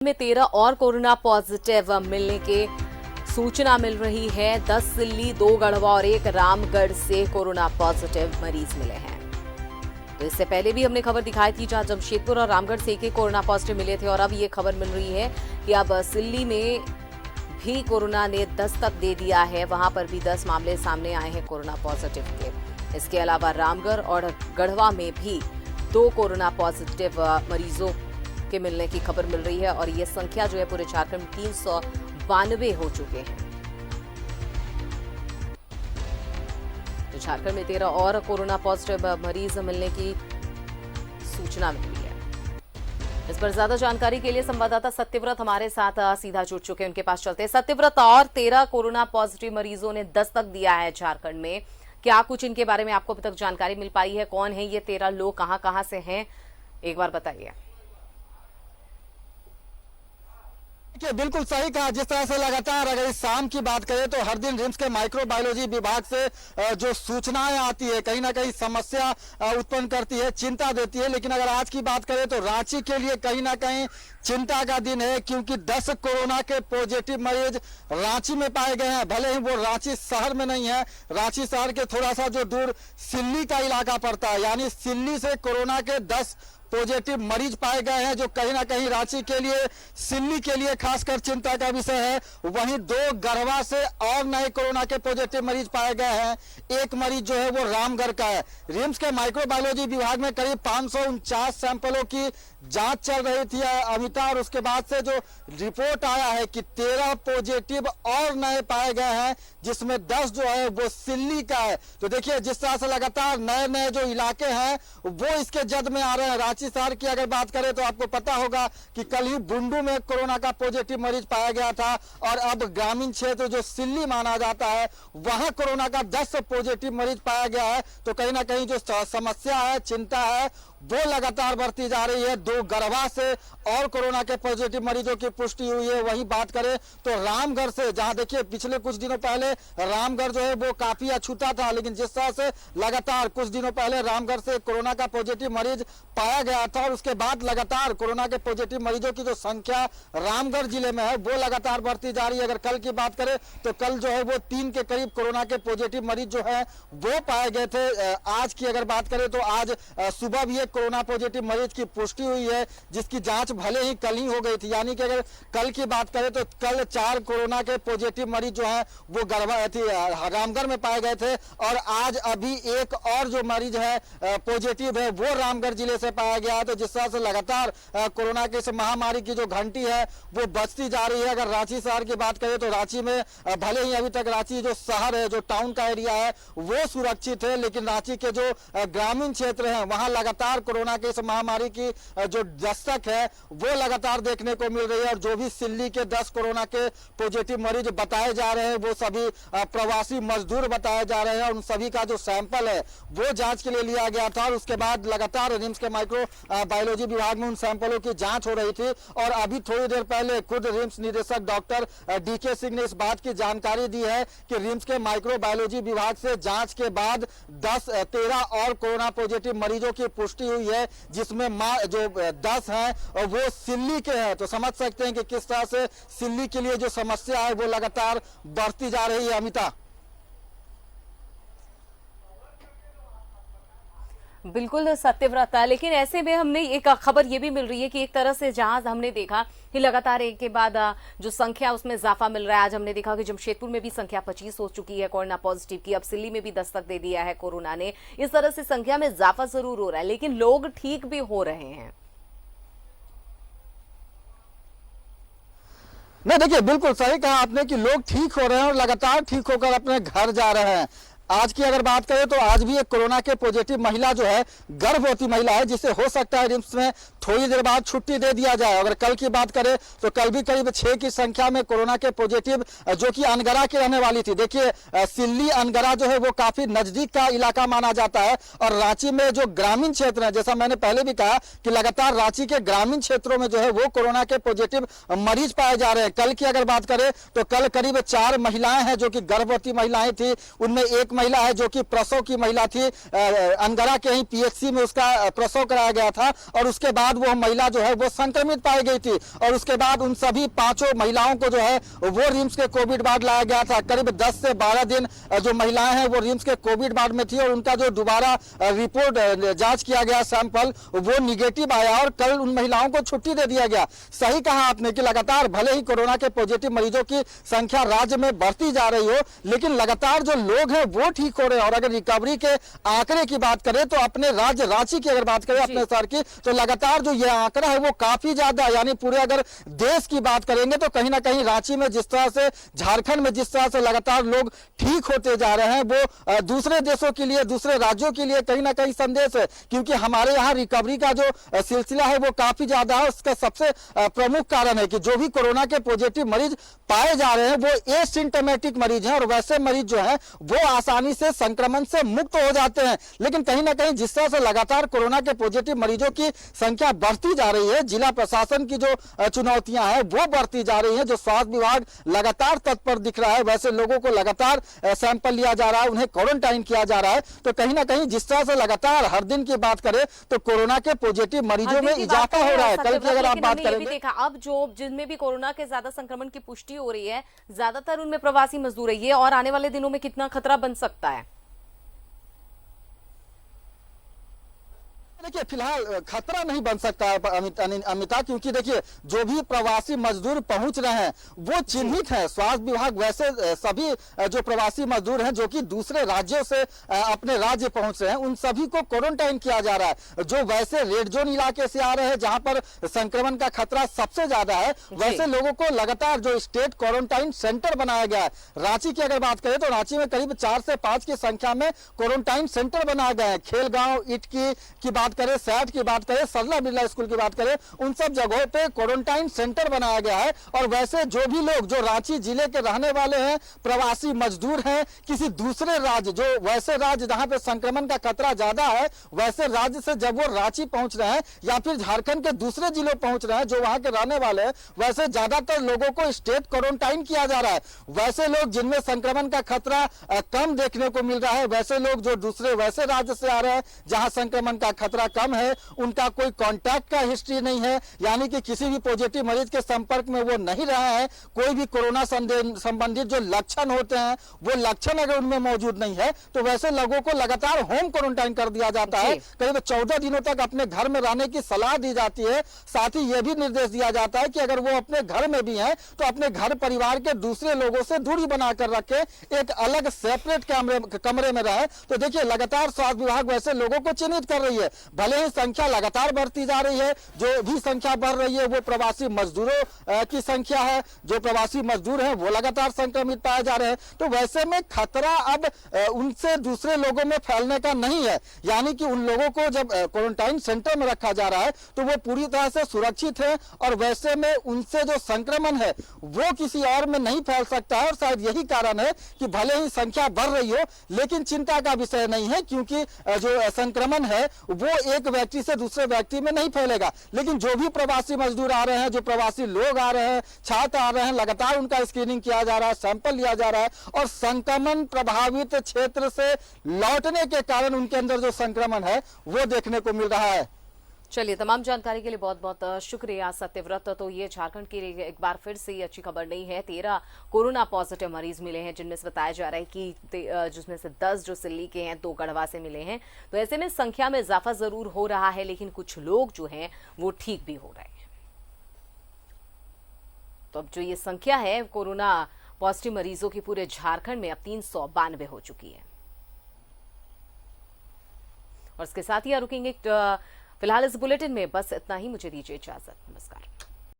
में 13 और corona positive मिलने के सूचना मिल रही है। 10 सिल्ली, 2 गढ़वा और 1 रामगढ़ से कोरोना पॉजिटिव मरीज मिले हैं। तो इससे पहले भी हमने खबर दिखाई थी जहां जमशेदपुर और रामगढ़ से एक कोरोना पॉजिटिव मिले थे और अब ये खबर मिल रही है कि अब सिल्ली में भी कोरोना ने दस्तक दे दिया है। वहां पर भी 10 मामले सामने आए हैं कोरोना पॉजिटिव के। इसके अलावा रामगढ़ और गढ़वा में भी 2 कोरोना पॉजिटिव मरीजों के मिलने की खबर मिल रही है और ये संख्या जो है पूरे झारखंड में 392 हो चुके हैं। तो झारखंड में 13 और कोरोना पॉजिटिव मरीज मिलने की सूचना मिली है। इस पर ज्यादा जानकारी के लिए संवाददाता सत्यव्रत हमारे साथ सीधा जुड़ चुके हैं, उनके पास चलते हैं। सत्यव्रत, और 13 कोरोना पॉजिटिव मरीजों ने दस्तक दिया है झारखंड में, क्या कुछ इनके बारे में आपको अभी तक जानकारी मिल पाई है? कौन है ये 13 लोग, कहां से हैं, एक बार बताइए। बिल्कुल सही कहा। जिस तरह से लगातार अगर इस शाम की बात करें तो हर दिन रिम्स के माइक्रोबायोलॉजी विभाग से जो सूचनाएं आती है कहीं ना कहीं समस्या उत्पन्न करती है, चिंता देती है। लेकिन अगर आज की बात करें तो रांची के लिए कहीं ना कहीं चिंता का दिन है, क्योंकि 10 कोरोना के पॉजिटिव मरीज रांची में पाए गए हैं। भले ही वो रांची शहर में नहीं है, रांची शहर के थोड़ा सा जो दूर सिल्ली का इलाका पड़ता है, यानी सिल्ली से कोरोना के 10 पॉजिटिव मरीज पाए गए हैं, जो कहीं ना कहीं रांची के लिए, सिल्ली के लिए खासकर चिंता का विषय है। वहीं 2 गढ़वा से और नए कोरोना के पॉजिटिव मरीज पाए गए हैं। 1 मरीज जो है वो रामगढ़ का है। रिम्स के माइक्रोबायोलॉजी विभाग में करीब 549 सैंपलों की जांच चल रही थी अमिता, और उसके बाद से जो रिपोर्ट आया है कि 13 पॉजिटिव और नए पाए गए हैं, जिसमें 10 जो है वो सिल्ली का है। तो देखिए जिस तरह से लगातार नए नए जो इलाके हैं वो इसके जद में आ रहे हैं। रांची शहर की अगर बात करें तो आपको पता होगा कि कल ही बुंडू में कोरोना का पॉजिटिव मरीज पाया गया था, और अब ग्रामीण क्षेत्र जो सिल्ली माना जाता है वहां कोरोना का 10 पॉजिटिव मरीज पाया गया है। तो कहीं ना कहीं जो समस्या है, चिंता है, वो लगातार बढ़ती जा रही है। 2 गढ़वा से और कोरोना के पॉजिटिव मरीजों की पुष्टि हुई है। वहीं बात करें तो रामगढ़ से, जहां देखिए पिछले कुछ दिनों पहले रामगढ़ जो है वो काफी अछूता था, लेकिन जिस तरह से लगातार कुछ दिनों पहले रामगढ़ से कोरोना का पॉजिटिव मरीज पाया गया था और उसके बाद लगातार कोरोना के पॉजिटिव मरीजों की जो संख्या रामगढ़ जिले में है वो लगातार बढ़ती जा रही है। अगर कल की बात करें तो कल जो है वो 3 के करीब कोरोना के पॉजिटिव मरीज जो है वो पाए गए थे। आज की अगर बात करें तो आज सुबह भी कोरोना पॉजिटिव मरीज की पुष्टि हुई है, जिसकी जांच भले ही कल ही हो गई थी। यानी कि अगर कल की बात करें तो कल 4 कोरोना के पॉजिटिव मरीज जो है वो रामगढ़ में पाए गए थे, और आज अभी 1 और जो मरीज है पॉजिटिव है वो रामगढ़ जिले से पाया गया है। तो जिस तरह से लगातार कोरोना की इस महामारी की जो घंटी है वो बजती जा रही है। अगर रांची शहर की बात करें तो रांची में भले ही अभी तक रांची जो शहर है, जो टाउन का एरिया है वो सुरक्षित है, लेकिन रांची के जो ग्रामीण क्षेत्र है वहां लगातार कोरोना की इस महामारी की जो दस्तक है वो लगातार देखने को मिल रही है। और जो भी सिल्ली के 10 कोरोना के पॉजिटिव मरीज बताए जा रहे हैं वो सभी प्रवासी मजदूर बताए जा रहे हैं। उन सभी का जो सैंपल है वो जांच के लिए लिया गया था, और उसके बाद लगातार रिम्स के माइक्रो बायोलॉजी विभाग में उन सैंपलों की जांच हो रही थी। और अभी थोड़ी देर पहले खुद रिम्स निदेशक डॉक्टर DK सिंह ने इस बात की जानकारी दी है कि रिम्स के माइक्रोबायोलॉजी विभाग से जांच के बाद 13 और कोरोना पॉजिटिव मरीजों की पुष्टि हुई है, जिसमें जो 10 हैं वो सिल्ली के हैं। तो समझ सकते हैं कि किस तरह से सिल्ली के लिए जो समस्या है वो लगातार बढ़ती जा रही है अमिता। बिल्कुल सत्यव्रत, लेकिन ऐसे में हमने एक खबर ये भी मिल रही है कि एक तरह से जहां हमने देखा कि लगातार एक के बाद जो संख्या उसमें इजाफा मिल रहा है। आज हमने देखा कि जमशेदपुर में भी संख्या 25 हो चुकी है कोरोना पॉजिटिव की, अब सिल्ली में भी दस्तक दे दिया है कोरोना ने। इस तरह से संख्या में इजाफा जरूर हो रहा है, लेकिन लोग ठीक भी हो रहे हैं। नहीं, देखिए बिल्कुल सही कहा आपने कि लोग ठीक हो रहे हैं और लगातार ठीक होकर अपने घर जा रहे हैं। आज की अगर बात करें तो आज भी एक कोरोना के पॉजिटिव महिला जो है गर्भवती महिला है, जिसे हो सकता है रिम्स में थोड़ी देर बाद छुट्टी दे दिया जाए। अगर कल की बात करें तो कल भी करीब 6 की संख्या में कोरोना के पॉजिटिव, जो कि अनगरा की रहने वाली थी। देखिए सिल्ली अनगरा जो है वो काफी नजदीक का इलाका माना जाता है, और रांची में जो ग्रामीण क्षेत्र है, जैसा मैंने पहले भी कहा कि लगातार रांची के ग्रामीण क्षेत्रों में जो है वो कोरोना के पॉजिटिव मरीज पाए जा रहे हैं। कल की अगर बात करें तो कल करीब 4 महिलाएं हैं जो कि गर्भवती महिलाएं थी, उनमें 1 महिला है जो कि प्रसव की महिला थी, अनगरा के ही पीएचसी में उसका प्रसव कराया गया था और उसके बाद वो महिला जो है वो संक्रमित पाई गई थी और उसके बाद उन सभी 5 महिलाओं को जो है वो रिम्स के कोविड वार्ड लाया गया था। करीब 10 से 12 दिन जो महिलाएं हैं वो रिम्स के कोविड वार्ड में थी और उनका जो दोबारा रिपोर्ट जांच किया गया, सैंपल वो निगेटिव आया और कल उन महिलाओं को छुट्टी दे दिया गया। सही कहा आपने कि लगातार भले ही कोरोना के पॉजिटिव मरीजों की संख्या राज्य में बढ़ती जा रही हो, लेकिन लगातार जो लोग हैं वो ठीक हो रहे हैं। और अगर रिकवरी के आंकड़े की बात करें तो अपने राज्य रांची की अगर बात करें अपने शहर की, तो लगातार जो ये आंकड़ा है वो काफी ज्यादा, यानी पूरे अगर देश की बात करेंगे तो कहीं ना कहीं रांची में जिस तरह से, झारखंड में जिस तरह से लगातार लोग ठीक होते जा रहे हैं वो दूसरे देशों के लिए, दूसरे राज्यों के लिए कहीं ना कहीं संदेश है, क्योंकि हमारे यहाँ रिकवरी का जो सिलसिला है वो काफी ज्यादा है। उसका सबसे प्रमुख कारण है कि जो भी कोरोना के पॉजिटिव मरीज पाए जा रहे हैं वो एसिम्टोमेटिक मरीज हैं और वैसे मरीज जो हैं वो आसानी से संक्रमण से मुक्त हो जाते हैं। लेकिन कहीं ना कहीं जिस तरह से लगातार कोरोना के पॉजिटिव मरीजों की संख्या बढ़ती जा रही है, जिला प्रशासन की जो चुनौतियां हैं वो बढ़ती जा रही है, जो स्वास्थ्य विभाग लगातार तत्पर दिख रहा है, वैसे लोगों को लगातार सैंपल लिया जा रहा है, उन्हें क्वारंटाइन किया जा रहा है, तो कहीं ना कहीं जिस तरह से लगातार हर दिन की बात करें तो कोरोना के पॉजिटिव मरीजों में इजाफा हो रहा है। कल की अगर आप बात करेंगे, देखा अब जो जिनमें भी कोरोना के ज्यादा संक्रमण की पुष्टि हो रही है, ज्यादातर उनमें प्रवासी मजदूर है, ये और आने वाले दिनों में कितना खतरा बन सकता है? देखिए फिलहाल खतरा नहीं बन सकता है अमिता, क्योंकि देखिए जो भी प्रवासी मजदूर पहुंच रहे हैं वो चिन्हित है। स्वास्थ्य विभाग वैसे सभी जो प्रवासी मजदूर हैं जो कि दूसरे राज्यों से अपने राज्य पहुंच रहे हैं उन सभी को क्वारंटाइन किया जा रहा है। जो वैसे रेड जोन इलाके से आ रहे हैं जहां पर संक्रमण का खतरा सबसे ज्यादा है, वैसे लोगों को लगातार जो स्टेट क्वारंटाइन सेंटर बनाया गया है। रांची की अगर बात करें तो रांची में करीब 4 से 5 की संख्या में क्वारंटाइन सेंटर बनाए गए हैं। खेलगांव, इटकी की बात करें, सैट की बात करें, सरला बिरला स्कूल की बात करें, उन सब जगहों पे क्वारंटाइन सेंटर बनाया गया है। और वैसे जो भी लोग जो रांची जिले के रहने वाले हैं, प्रवासी मजदूर हैं, किसी दूसरे राज्य, जो वैसे राज्य जहां पे संक्रमण का खतरा ज्यादा है, वैसे राज्य से जब वो रांची पहुंच रहे हैं या फिर झारखंड के दूसरे जिलों पहुंच रहे हैं जो वहां के रहने वाले हैं, वैसे ज्यादातर लोगों को स्टेट क्वारंटाइन किया जा रहा है। वैसे लोग जिनमें संक्रमण का खतरा कम देखने को मिल रहा है, वैसे लोग जो दूसरे वैसे राज्य से आ रहे हैं जहां संक्रमण का खतरा कम है, उनका कोई कांटेक्ट का हिस्ट्री नहीं है, यानी कि किसी भी पॉजिटिव मरीज के संपर्क में वो नहीं रहा है, कोई भी कोरोना संबंधित जो लक्षण होते हैं वो लक्षण अगर उनमें मौजूद नहीं है तो वैसे लोगों को लगातार होम क्वारंटाइन कर दिया जाता है। करीब 14 दिनों तक अपने घर में रहने की सलाह दी जाती है। साथ ही यह भी निर्देश दिया जाता है कि अगर वो अपने घर में भी हैं तो अपने घर परिवार के दूसरे लोगों से दूरी बनाकर रखे, एक अलग सेपरेट कमरे में रहे। तो देखिए लगातार स्वास्थ्य विभाग वैसे लोगों को चिन्हित कर रही है। भले ही संख्या लगातार बढ़ती जा रही है, जो भी संख्या बढ़ रही है वो प्रवासी मजदूरों की संख्या है, जो प्रवासी मजदूर हैं वो लगातार संक्रमित पाए जा रहे हैं। तो वैसे में खतरा अब उनसे दूसरे लोगों में फैलने का नहीं है, यानी कि उन लोगों को जब क्वारंटाइन सेंटर में रखा जा रहा है तो वो पूरी तरह से सुरक्षित है और वैसे में उनसे जो संक्रमण है वो किसी और में नहीं फैल सकता है। और शायद यही कारण है कि भले ही संख्या बढ़ रही हो लेकिन चिंता का विषय नहीं है, क्योंकि जो संक्रमण है वो एक व्यक्ति से दूसरे व्यक्ति में नहीं फैलेगा। लेकिन जो भी प्रवासी मजदूर आ रहे हैं, जो प्रवासी लोग आ रहे हैं, छात्र आ रहे हैं, लगातार उनका स्क्रीनिंग किया जा रहा है, सैंपल लिया जा रहा है और संक्रमण प्रभावित क्षेत्र से लौटने के कारण उनके अंदर जो संक्रमण है वो देखने को मिल रहा है। चलिए, तमाम जानकारी के लिए बहुत बहुत शुक्रिया सत्यव्रत। तो ये झारखंड के लिए एक बार फिर से ये अच्छी खबर नहीं है। 13 कोरोना पॉजिटिव मरीज मिले हैं, जिनमें से बताया जा रहा है कि जिसमें से 10 जो सिल्ली के हैं, 2 गढ़वा से मिले हैं। तो ऐसे में संख्या में इजाफा जरूर हो रहा है, लेकिन कुछ लोग जो हैं वो ठीक भी हो रहे हैं। तो अब जो ये संख्या है कोरोना पॉजिटिव मरीजों की पूरे झारखंड में अब 392 हो चुकी है। और इसके साथ ही रुकेंगे फिलहाल इस बुलेटिन में बस इतना ही। मुझे दीजिए इजाजत। नमस्कार।